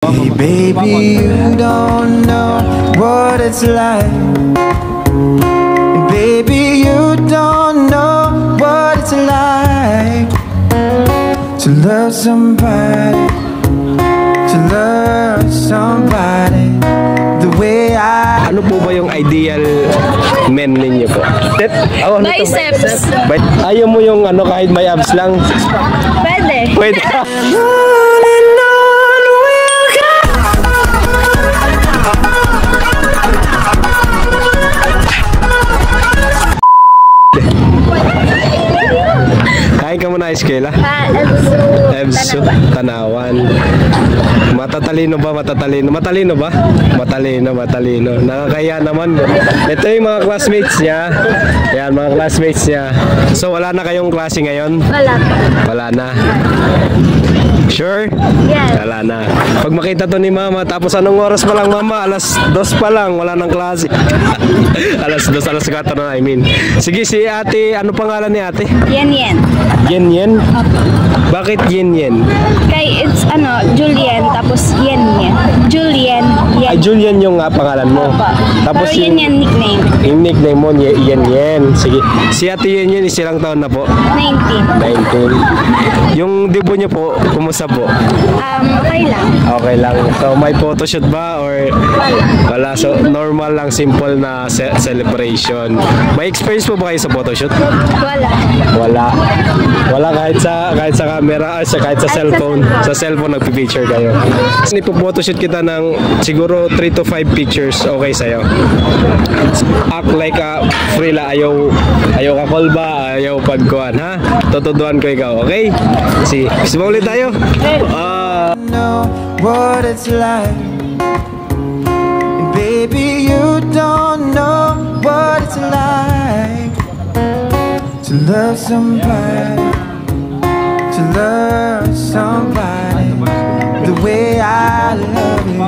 Hey baby, you don't know what it's like. Baby, you don't know what it's like to love somebody, to love somebody the way I. Ano po ba yung ideal men ninyo po? Biceps. Ayaw mo yung ano kahit may abs lang? Pwede. Pwede. Kain ka muna, Iskela? Ebso, Tanawan. Matatalino ba? Matalino ba? Matalino. Nakakaya naman. Ito yung mga classmates niya. Yan, mga classmates niya. So, wala na kayong klase ngayon? Wala na. Sure? Yes. Wala na. Pag makita to ni Mama, tapos anong oras pa lang, Mama? Alas 2 pa lang, wala nang klase. alas 4 na, I mean. Sige, si ate, ano pangalan ni ate? Yen. Yen? Bakit Yen? Kay it's Julien tapos Yen. Julien. Ay, Julian yung pangalan mo. Tapos pero Yen nickname. Yung nickname mo, Yen. Sige. Si ate Yen, isilang taon na po? 19. Yung debut niyo po, kumusta po? Okay lang. Okay lang. So, may photoshoot ba or wala? So, normal lang, simple na celebration. May experience po ba kayo sa photoshoot? Wala kahit sa camera, kahit sa cellphone. Sa cellphone nagpi-picture kayo. Ipo-photoshoot kita ng siguro 3 to 5 pictures, okay sa'yo? Act like a frila, ayaw ka call ba, ayaw pagkuhan, ha? Tutuduan ko ikaw, okay? Gusto mo ulit tayo? Know what it's like. Baby, you don't know what it's like to love somebody, to love somebody the way I love you.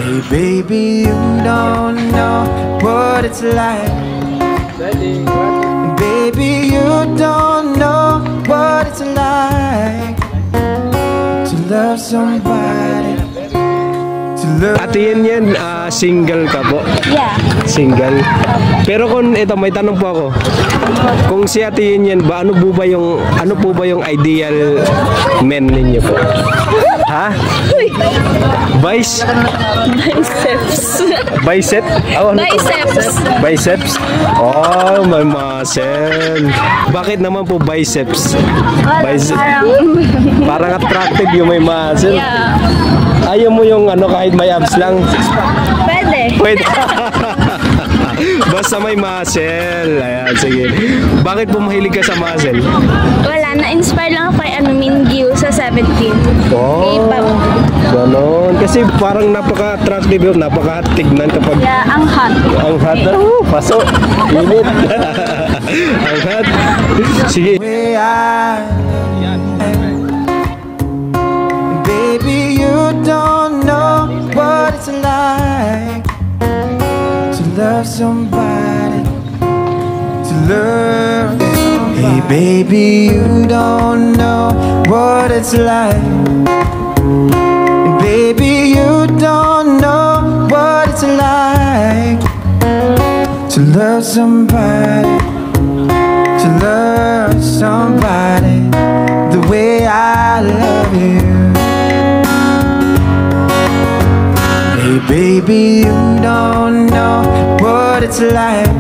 Hey baby, you don't know what it's like. Baby, you don't know what it's like to love somebody, to love. Ate Yen, single ka po? Yeah. Single. Pero kung ito, may tanong po ako. Kung si Ate Yen ba, ano po ba yung ideal men ninyo po? Ha? Biceps. Bicep? Oh, ano biceps? Oh, may muscle. Bakit naman po biceps? Parang attractive yung may muscle. Yeah. Ayaw mo yung kahit may abs lang? Pwede. Basta may muscle. Ayan, sige. Bakit po mahilig ka sa muscle? Wala, na-inspire lang ako kay Mingyu sa 17. Oh, ganon. Kasi parang napaka-attractive yun, napaka-hot tignan kapag... Yeah, ang hot. Ang hot. Paso. Init. Ang hot. Sige. Baby, you don't know what it's like to love somebody, to love somebody. Hey baby, you don't know what it's like. Baby, you don't know what it's like to love somebody, to love somebody the way I love you. Hey baby, you don't know what it's like.